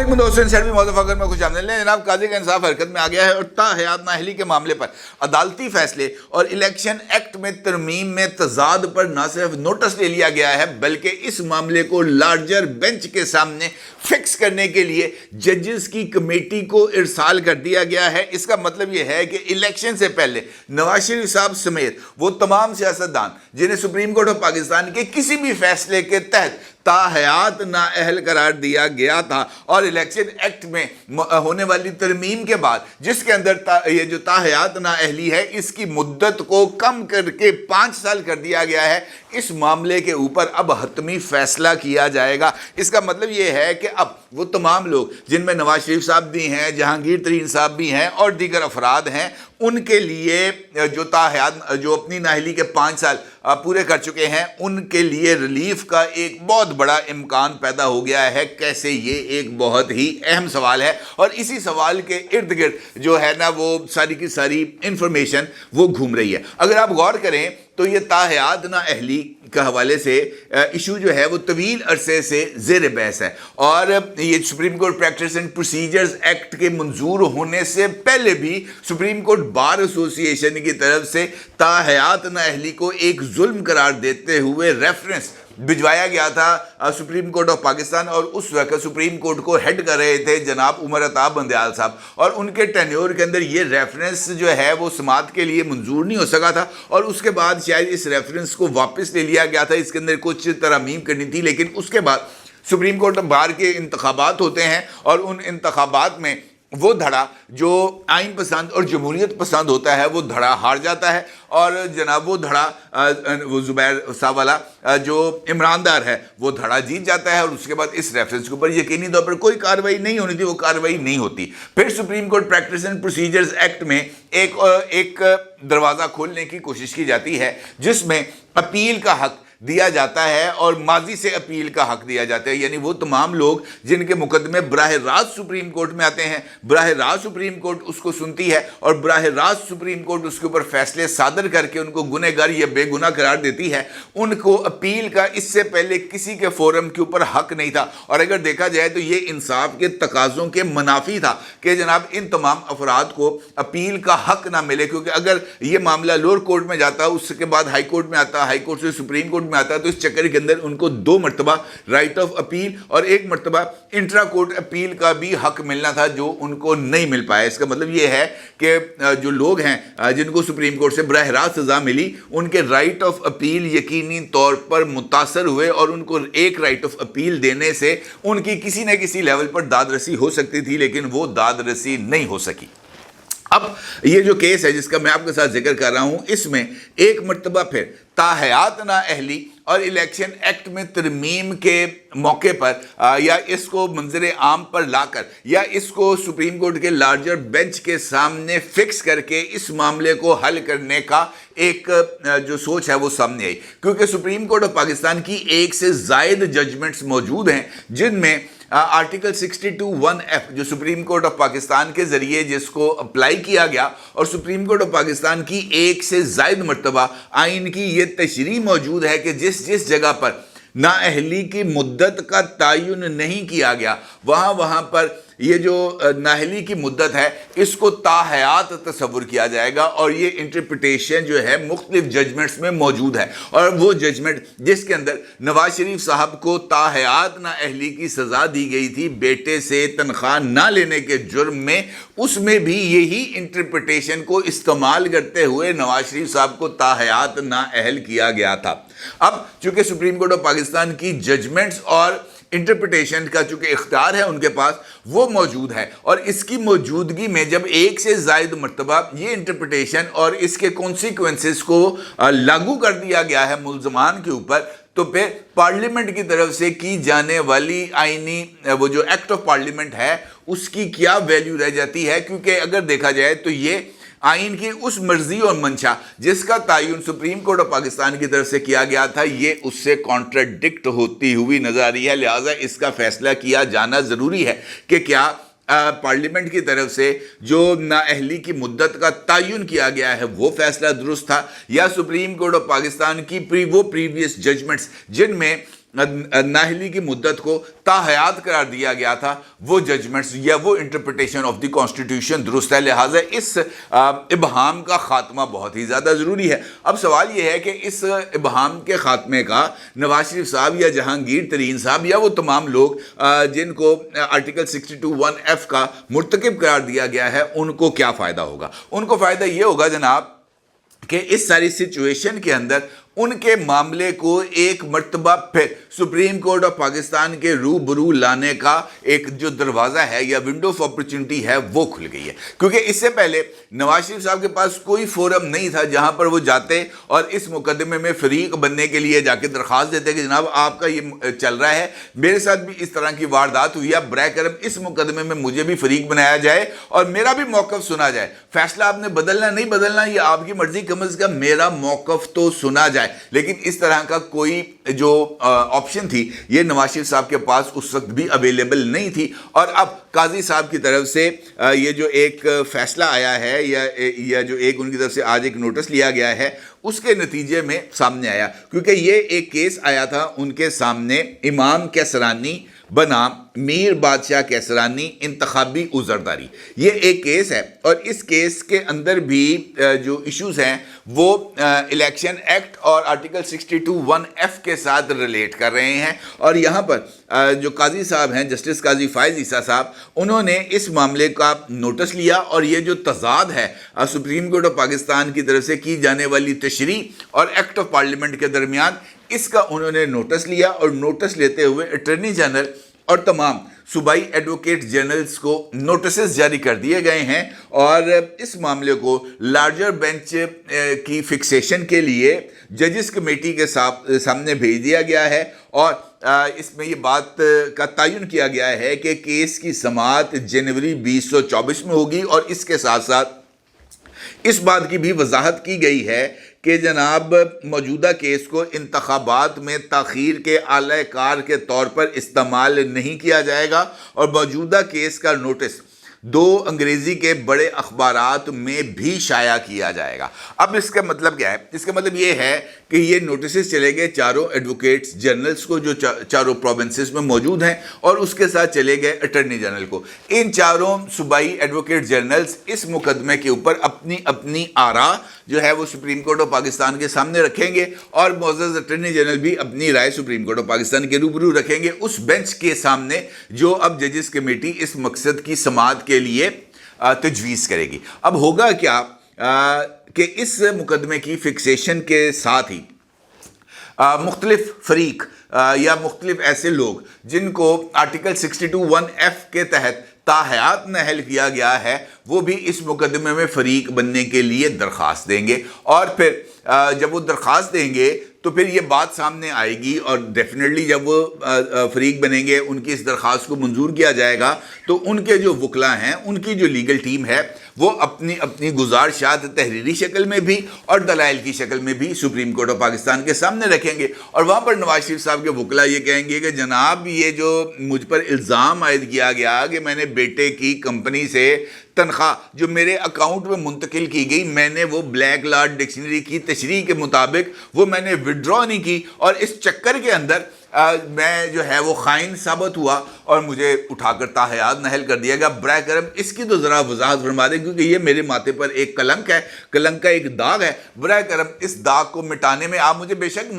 दोस्तों सर भी मुज़फ़्फ़र में खुश आमदीद लें। जनाब काजी का इंसाफ हरकत में आ गया है और ताहयात नाअहली के मामले पर अदालती फैसले और इलेक्शन एक्ट में तरमीम में तजाद पर न सिर्फ नोटिस ले लिया गया है बल्कि इस मामले को लार्जर बेंच के सामने फिक्स करने के लिए जजेस की कमेटी को इरसाल कर दिया गया है। इसका मतलब यह है कि इलेक्शन से पहले नवाज शरीफ साहब समेत वो तमाम सियासतदान जिन्हें सुप्रीम कोर्ट ऑफ पाकिस्तान के किसी भी फैसले के तहत ताहयात नाअहल करार दिया गया था और इलेक्शन एक्ट में होने वाली तरमीम के बाद जिसके अंदर ये जो ताहयात नाअहली है इसकी मुद्दत को कम करके 5 साल कर दिया गया है, इस मामले के ऊपर अब हतमी फैसला किया जाएगा। इसका मतलब ये है कि अब वो तमाम लोग जिनमें नवाज शरीफ साहब भी हैं, जहांगीर तरीन साहब भी हैं और दीगर अफराद हैं, उनके लिए जो ताहयात जो अपनी नाअहली के 5 साल पूरे कर चुके हैं उनके लिए रिलीफ का एक बहुत बड़ा इम्कान पैदा हो गया है। कैसे? ये एक बहुत ही अहम सवाल है और इसी सवाल के इर्द गिर्द जो है ना वो सारी की सारी इंफॉर्मेशन वो घूम रही है। अगर आप गौर करें तो ये ताहयात नाअहली के हवाले से इशू जो है वो तवील अरसे से ज़ेर बहस है और ये supreme court practice and procedures act के मंजूर होने से पहले भी सुप्रीम कोर्ट बार एसोसिएशन की तरफ से ताहयात नाअहली को एक जुल्म करार देते हुए रेफरेंस भिजवाया गया था सुप्रीम कोर्ट ऑफ पाकिस्तान और उस वक्त सुप्रीम कोर्ट को हेड कर रहे थे जनाब उमर अता बंदयाल साहब और उनके टेन्योर के अंदर ये रेफरेंस जो है वो समात के लिए मंजूर नहीं हो सका था और उसके बाद शायद इस रेफरेंस को वापस ले लिया गया था। इसके अंदर कुछ तरमीम करनी थी लेकिन उसके बाद सुप्रीम कोर्ट बार के इंतखाबात होते हैं और उन इंतखाबात में वो धड़ा जो आइन पसंद और जमहूरियत पसंद होता है वो धड़ा हार जाता है और जनाब वो धड़ा वो जुबैर साहब वाला जो इमरानदार है वो धड़ा जीत जाता है और उसके बाद इस रेफरेंस के ऊपर यकीनी तौर पर कोई कार्रवाई नहीं होनी थी, वो कार्रवाई नहीं होती। फिर supreme court practice and procedures act में एक दरवाज़ा खोलने की कोशिश की जाती है जिसमें अपील का हक दिया जाता है और माजी से अपील का हक दिया जाता है। यानी वो तमाम लोग जिनके मुकदमे बराह रास्त सुप्रीम कोर्ट में आते हैं, बराह रास्त सुप्रीम कोर्ट उसको सुनती है और बराह रास्त सुप्रीम कोर्ट उसके ऊपर फैसले सादर करके उनको गुनहगार या बेगुनाह करार देती है, उनको अपील का इससे पहले किसी के फोरम के ऊपर हक नहीं था। और अगर देखा जाए तो ये इंसाफ के तकाज़ों के मुनाफी था कि जनाब इन तमाम अफराद को अपील का हक ना मिले, क्योंकि अगर ये मामला लोअर कोर्ट में जाता उसके बाद हाई कोर्ट में आता, हाई कोर्ट से सुप्रीम कोर्ट में आता है तो इस चक्कर के अंदर उनको 2 मरतबा राइट ऑफ अपील और 1 मरतबा इंट्रा कोर्ट अपील का भी हक मिलना था जो उनको नहीं मिल पाया। इसका मतलब ये है कि जो लोग हैं जिनको सुप्रीम कोर्ट से बराह रास्त सज़ा मिली उनके राइट ऑफ अपील यकीनी तौर पर मुतासर हुए और उनको एक राइट ऑफ अपील देने से उनकी किसी न किसी लेवल पर दादरसी हो सकती थी लेकिन वो दादरसी नहीं हो सकी। अब ये जो केस है जिसका मैं आपके साथ जिक्र कर रहा हूं इसमें एक मरतबा फिर ताहयात नाअहली और इलेक्शन एक्ट में तरमीम के मौके पर या इसको मंजर आम पर लाकर या इसको सुप्रीम कोर्ट के लार्जर बेंच के सामने फिक्स करके इस मामले को हल करने का एक जो सोच है वो सामने आई, क्योंकि सुप्रीम कोर्ट ऑफ पाकिस्तान की 1 से ज़ायद जजमेंट्स मौजूद हैं जिनमें आर्टिकल 62(1)(f जो सुप्रीम कोर्ट ऑफ पाकिस्तान के ज़रिए जिसको अप्लाई किया गया और सुप्रीम कोर्ट ऑफ पाकिस्तान की 1 से ज़ायद मरतबा आइन की ये तशरीह मौजूद है कि जिस जगह पर नाअहली की मुद्दत का तयन नहीं किया गया वहाँ पर ये जो नाअहली की मुद्दत है इसको ताहयात तस्वुर किया जाएगा और ये इंटरप्रिटेशन जो है मुख्तलिफ जजमेंट्स में मौजूद है। और वो जजमेंट जिसके अंदर नवाज शरीफ साहब को ताहयात नाअहली की सज़ा दी गई थी बेटे से तनख्वाह ना लेने के जुर्म में, उसमें भी यही इंटरप्रिटेशन को इस्तेमाल करते हुए नवाज शरीफ साहब को ताहयात नाअहल किया गया था। अब चूंकि सुप्रीम कोर्ट ऑफ पाकिस्तान की जजमेंट्स और इंटरप्रिटेशन का चूंकि इख्तियार है उनके पास वो मौजूद है और इसकी मौजूदगी में जब 1 से ज़ायद मरतबा ये इंटरप्रिटेशन और इसके कॉन्सिक्वेंसेस को लागू कर दिया गया है मुल्ज़मान के ऊपर, तो फिर पार्लियामेंट की तरफ से की जाने वाली आईनी वो जो एक्ट ऑफ पार्लियामेंट है उसकी क्या वैल्यू रह जाती है। क्योंकि अगर देखा जाए तो ये आइन की उस मर्जी और मंशा जिसका तयन सुप्रीम कोर्ट ऑफ पाकिस्तान की तरफ से किया गया था ये उससे कॉन्ट्राडिक्ट होती हुई नजर आ रही है। लिहाजा इसका फैसला किया जाना ज़रूरी है कि क्या पार्लियामेंट की तरफ से जो नाअहली की मुद्दत का तयन किया गया है वो फैसला दुरुस्त था या सुप्रीम कोर्ट ऑफ पाकिस्तान की वो प्रीवियस जजमेंट्स जिनमें नाअहली की मुद्दत को ताहयात करार दिया गया था, वो जजमेंट्स या वो इंटरप्रिटेशन ऑफ द कॉन्स्टिट्यूशन दुरुस्त है। लिहाजा इस इबहाम का खात्मा बहुत ही ज़्यादा ज़रूरी है। अब सवाल ये है कि इस इबहाम के खात्मे का नवाज शरीफ साहब या जहांगीर तरीन साहब या वो तमाम लोग जिनको आर्टिकल 62(1)(f का मुर्तकिब करार दिया गया है, उनको क्या फ़ायदा होगा? उनको फ़ायदा ये होगा जनाब कि इस सारी सिचुएशन के अंदर उनके मामले को एक मर्तबा फिर सुप्रीम कोर्ट ऑफ पाकिस्तान के रूबरू लाने का एक जो दरवाज़ा है या विंडो ऑफ अपॉर्चुनिटी है वो खुल गई है। क्योंकि इससे पहले नवाज शरीफ साहब के पास कोई फोरम नहीं था जहां पर वो जाते और इस मुकदमे में फरीक बनने के लिए जाके दरख्वास्त देते कि जनाब आपका ये चल रहा है, मेरे साथ भी इस तरह की वारदात हुई है, बराए करम इस मुकदमे में मुझे भी फरीक बनाया जाए और मेरा भी मौक़िफ़ सुना जाए। फैसला आपने बदलना नहीं बदलना ये आपकी मर्जी, कम अज़ कम मेरा मौक़िफ़ तो सुना जाए। लेकिन इस तरह का कोई जो ऑप्शन थी ये नवाज शरीफ साहब के पास उस वक्त भी अवेलेबल नहीं थी। और अब काजी साहब की तरफ से ये जो एक फैसला आया है या जो एक उनकी तरफ से आज एक नोटिस लिया गया है उसके नतीजे में सामने आया, क्योंकि ये एक केस आया था उनके सामने इमाम कैसरानी बनाम मीर बादशाह कैसरानी इंतखाबी उज़रदारी, ये एक केस है। और इस केस के अंदर भी जो इश्यूज़ हैं वो इलेक्शन एक्ट और आर्टिकल 62(1)(f के साथ रिलेट कर रहे हैं। और यहाँ पर जो काजी साहब हैं जस्टिस काजी फ़ाइज़ ईसा साहब, उन्होंने इस मामले का नोटिस लिया और ये जो तज़ाद है सुप्रीम कोर्ट ऑफ पाकिस्तान की तरफ से की जाने वाली तशरीह और एक्ट ऑफ पार्लियामेंट के दरमियान, इसका उन्होंने नोटिस लिया। और नोटिस लेते हुए अटॉर्नी जनरल और तमाम सूबाई एडवोकेट जनरल्स को नोटिस जारी कर दिए गए हैं और इस मामले को लार्जर बेंच की फिक्सेशन के लिए जजिस कमेटी के सामने भेज दिया गया है। और इसमें ये बात का तयन किया गया है कि केस की समाअत जनवरी 2024 में होगी। और इसके साथ साथ इस बात की भी वजाहत की गई है कि जनाब मौजूदा केस को इंतखाबात में ताख़ीर के आला कार के तौर पर इस्तेमाल नहीं किया जाएगा और मौजूदा केस का नोटिस 2 अंग्रेज़ी के बड़े अखबारात में भी शाया किया जाएगा। अब इसका मतलब क्या है? इसका मतलब ये है कि ये नोटिस चले गए चारों एडवोकेट्स जनरल्स को जो चारों प्रोविंसेस में मौजूद हैं और उसके साथ चले गए अटॉर्नी जनरल को। इन चारों सूबाई एडवोकेट जनरल्स इस मुकदमे के ऊपर अपनी अपनी आरा जो है वो सुप्रीम कोर्ट ऑफ पाकिस्तान के सामने रखेंगे और मुअज़्ज़ज़ अटॉर्नी जनरल भी अपनी राय सुप्रीम कोर्ट ऑफ पाकिस्तान के रूबरू रखेंगे उस बेंच के सामने जो अब जजिस कमेटी इस मकसद की समाअत के लिए तजवीज़ करेगी। अब होगा क्या कि इस मुकदमे की फिक्सेशन के साथ ही मुख्तलिफ फरीक या मुख्तलिफ ऐसे लोग जिनको आर्टिकल 62(1)(f के तहत ताहयात नाअहल किया गया है वो भी इस मुकदमे में फरीक बनने के लिए दरख्वास्त देंगे। और फिर जब वो दरख्वास्त देंगे तो फिर ये बात सामने आएगी और डेफिनेटली जब वो फरीक बनेंगे उनकी इस दरख्वास्त को मंजूर किया जाएगा तो उनके जो वकला हैं उनकी जो लीगल टीम है वो अपनी अपनी गुजारिशात तहरीरी शक्ल में भी और दलाइल की शक्ल में भी सुप्रीम कोर्ट ऑफ पाकिस्तान के सामने रखेंगे। और वहाँ पर नवाज शरीफ साहब के वकला ये कहेंगे कि जनाब ये जो मुझ पर इल्ज़ाम आयद किया गया कि मैंने बेटे की कंपनी से तनख्वाह जो मेरे अकाउंट में मुंतकिल की गई मैंने वो ब्लैक लॉ डिक्शनरी की तशरीह के मुताबिक वो मैंने विड्रॉ नहीं की और इस चक्कर के अंदर मैं जो है वो खाइन साबित हुआ और मुझे उठाकर ताहयात नाअहल कर दिया गया। बराए करम इसकी तो ज़रा वजाहत फरमा दें क्योंकि ये मेरे माथे पर एक कलंक है, कलंक का एक दाग है। बराए करम इस दाग को मिटाने में आप मुझे बेशक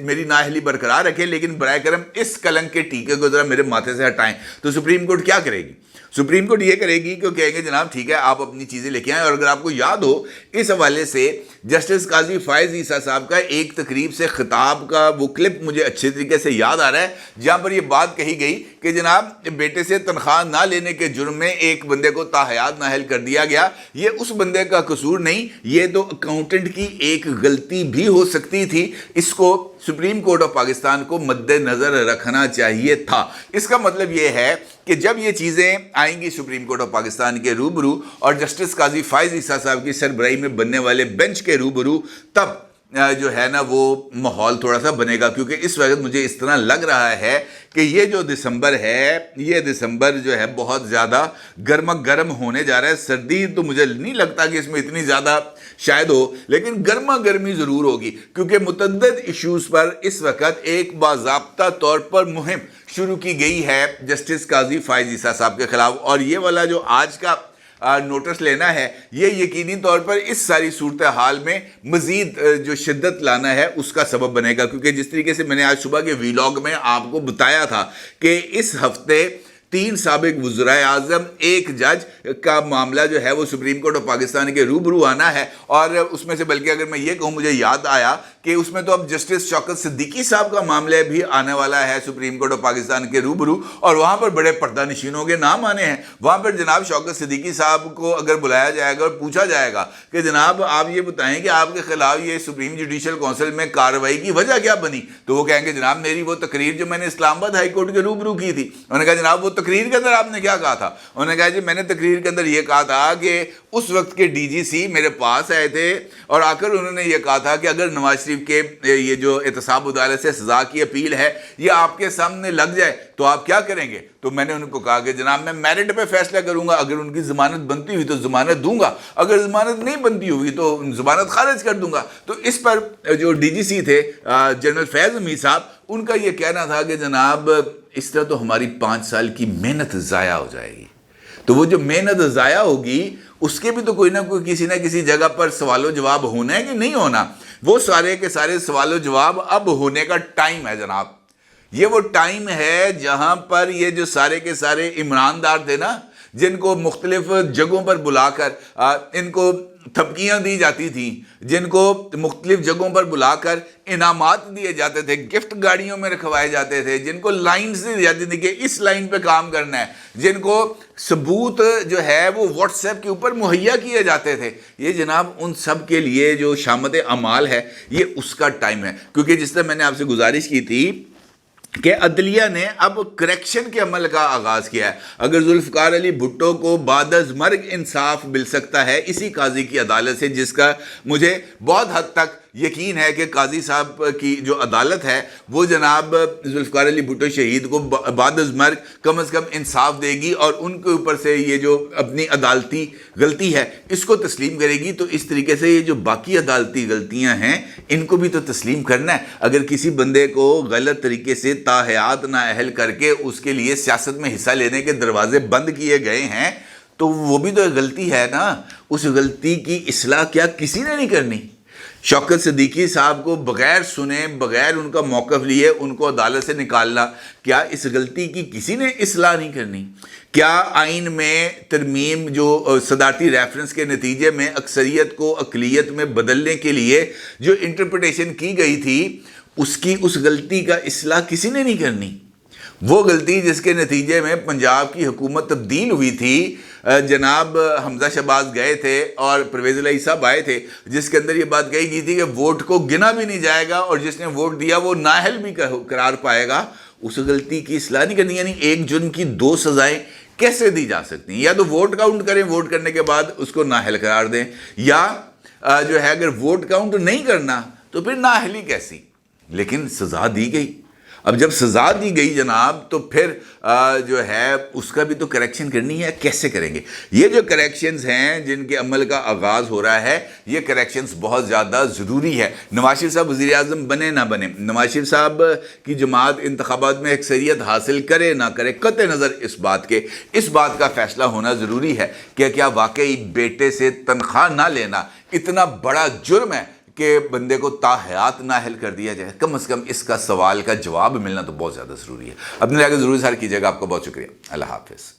मेरी नाअहली बरकरार रखें लेकिन बराए करम इस कलंक के टीके को ज़रा मेरे माथे से हटाएं। तो सुप्रीम कोर्ट क्या करेगी? सुप्रीम कोर्ट ये करेगी कि कहेंगे जनाब ठीक है आप अपनी चीज़ें लेके आएँ। और अगर आपको याद हो इस हवाले से जस्टिस काजी फ़ाइज़ ईसा साहब का एक तकरीब से खिताब का वो क्लिप मुझे अच्छे तरीके से याद आ रहा है जहाँ पर ये बात कही गई कि जनाब बेटे से तनख्वाह ना लेने के जुर्म में एक बंदे को ताहयात नाअहल कर दिया गया। ये उस बंदे का कसूर नहीं, ये तो अकाउंटेंट की एक गलती भी हो सकती थी। इसको सुप्रीम कोर्ट ऑफ पाकिस्तान को मद्देनज़र रखना चाहिए था। इसका मतलब ये है कि जब ये चीज़ें आएंगी सुप्रीम कोर्ट ऑफ पाकिस्तान के रूबरू और जस्टिस काजी फ़ाइज़ ईसा साहब की सरबराही में बनने वाले बेंच के रूबरू, तब जो है ना वो माहौल थोड़ा सा बनेगा। क्योंकि इस वक्त मुझे इस तरह लग रहा है कि ये जो दिसंबर है ये दिसंबर जो है बहुत ज़्यादा गर्मा गर्म होने जा रहा है। सर्दी तो मुझे नहीं लगता कि इसमें इतनी ज़्यादा شاید ہو، لیکن گرما گرمی ضرور ہوگی، کیونکہ متعدد ایشوز پر اس وقت ایک باضابطہ طور پر مہم شروع کی گئی ہے جسٹس قاضی فائز عیسیٰ صاحب کے خلاف، اور یہ والا جو آج کا نوٹس لینا ہے یہ یقینی طور پر اس ساری صورتحال میں مزید جو شدت لانا ہے اس کا سبب بنے گا، کیونکہ جس طریقے سے میں نے آج صبح کے ویلاگ میں آپ کو بتایا تھا کہ اس ہفتے 3 سابق وزرائے اعظم، ایک جج کا معاملہ جو ہے وہ سپریم کورٹ آف پاکستان کے روبرو آنا ہے، اور اس میں سے بلکہ اگر میں یہ کہوں مجھے یاد آیا کہ اس میں تو اب جسٹس شوکت صدیقی صاحب کا معاملہ بھی آنے والا ہے سپریم کورٹ آف پاکستان کے روبرو، اور وہاں پر بڑے پردہ نشینوں کے نام آنے ہیں۔ وہاں پر جناب شوکت صدیقی صاحب کو اگر بلایا جائے گا اور پوچھا جائے گا کہ جناب آپ یہ بتائیں کہ آپ کے خلاف یہ سپریم جوڈیشل کونسل میں کارروائی کی وجہ کیا بنی، تو وہ کہیں گے جناب میری وہ تقریر جو میں نے اسلام آباد ہائی کورٹ کے روبرو کی تھی۔ انہوں نے کہا جناب وہ تقریر کے اندر آپ نے کیا کہا تھا؟ انہوں نے کہا جی میں نے تقریر کے اندر یہ کہا تھا کہ اس وقت کے ڈی جی سی میرے پاس آئے تھے اور آ کر انہوں نے یہ کہا تھا کہ اگر نواز شریف کے یہ جو احتساب عدالت سے سزا کی اپیل ہے یہ آپ کے سامنے لگ جائے تو آپ کیا کریں گے؟ تو میں نے ان کو کہا کہ جناب میں میرٹ پہ فیصلہ کروں گا، اگر ان کی ضمانت بنتی ہوئی تو ضمانت دوں گا، اگر ضمانت نہیں بنتی ہوئی تو ضمانت خارج کر دوں گا۔ تو اس پر جو ڈی جی سی تھے جنرل فیض حمید صاحب، ان کا یہ کہنا تھا کہ جناب اس طرح تو ہماری 5 سال کی محنت ضائع ہو جائے گی، تو وہ جو محنت ضائع ہوگی اس کے بھی تو کوئی نہ کوئی کسی نہ کسی جگہ پر سوال و جواب ہونا ہے کہ نہیں ہونا۔ وہ سارے کے سارے سوال و جواب اب ہونے کا ٹائم ہے جناب، یہ وہ ٹائم ہے جہاں پر یہ جو سارے کے سارے عمران دار تھے نا، جن کو مختلف جگہوں پر بلا کر ان کو تھپکیاں دی جاتی تھیں، جن کو مختلف جگہوں پر بلا کر انعامات دیے جاتے تھے، گفٹ گاڑیوں میں رکھوائے جاتے تھے، جن کو لائنز دی جاتی تھی کہ اس لائن پہ کام کرنا ہے، جن کو ثبوت جو ہے وہ واٹس ایپ کے اوپر مہیا کیے جاتے تھے، یہ جناب ان سب کے لیے جو شامت اعمال ہے یہ اس کا ٹائم ہے۔ کیونکہ جس طرح میں نے آپ سے گزارش کی تھی کہ عدلیہ نے اب کریکشن کے عمل کا آغاز کیا ہے۔ اگر ذوالفقار علی بھٹو کو بعد از مرگ انصاف مل سکتا ہے اسی قاضی کی عدالت سے، جس کا مجھے بہت حد تک یقین ہے کہ قاضی صاحب کی جو عدالت ہے وہ جناب ذوالفقار علی بھٹو شہید کو بعد از مرگ کم از کم انصاف دے گی اور ان کے اوپر سے یہ جو اپنی عدالتی غلطی ہے اس کو تسلیم کرے گی، تو اس طریقے سے یہ جو باقی عدالتی غلطیاں ہیں ان کو بھی تو تسلیم کرنا ہے۔ اگر کسی بندے کو غلط طریقے سے تاحیات نااہل کر کے اس کے لیے سیاست میں حصہ لینے کے دروازے بند کیے گئے ہیں تو وہ بھی تو ایک غلطی ہے نا، اس غلطی کی اصلاح کیا کسی نے نہیں کرنی؟ شوکت صدیقی صاحب کو بغیر سنے، بغیر ان کا موقف لیے ان کو عدالت سے نکالنا، کیا اس غلطی کی کسی نے اصلاح نہیں کرنی؟ کیا آئین میں ترمیم جو صدارتی ریفرنس کے نتیجے میں اکثریت کو اقلیت میں بدلنے کے لیے جو انٹرپریٹیشن کی گئی تھی اس غلطی کا اصلاح کسی نے نہیں کرنی؟ وہ غلطی جس کے نتیجے میں پنجاب کی حکومت تبدیل ہوئی تھی، جناب حمزہ شہباز گئے تھے اور پرویز الہی صاحب آئے تھے، جس کے اندر یہ بات کہی گئی تھی کہ ووٹ کو گنا بھی نہیں جائے گا اور جس نے ووٹ دیا وہ نااہل بھی قرار پائے گا۔ اس غلطی کی اصلاح نہیں کرنی، یعنی ایک جرم کی 2 سزائیں کیسے دی جا سکتی ہیں؟ یا تو ووٹ کاؤنٹ کریں، ووٹ کرنے کے بعد اس کو نااہل قرار دیں، یا جو ہے اگر ووٹ کاؤنٹ نہیں کرنا تو پھر نااہلی کیسی؟ لیکن سزا دی گئی۔ اب جب سزا دی گئی جناب تو پھر جو ہے اس کا بھی تو کریکشن کرنی ہے، کیسے کریں گے؟ یہ جو کریکشنز ہیں جن کے عمل کا آغاز ہو رہا ہے یہ کریکشنز بہت زیادہ ضروری ہے۔ نواز شریف صاحب وزیر اعظم بنے نہ بنے، نواز شریف صاحب کی جماعت انتخابات میں اکثریت حاصل کرے نہ کرے، قطع نظر اس بات کا فیصلہ ہونا ضروری ہے کہ کیا واقعی بیٹے سے تنخواہ نہ لینا اتنا بڑا جرم ہے کہ بندے کو تاحیات نااہل کر دیا جائے؟ کم از کم اس کا سوال کا جواب ملنا تو بہت زیادہ ضروری ہے۔ اپنے لئے ضرور اظہار کیجیے گا۔ آپ کا بہت شکریہ۔ اللہ حافظ۔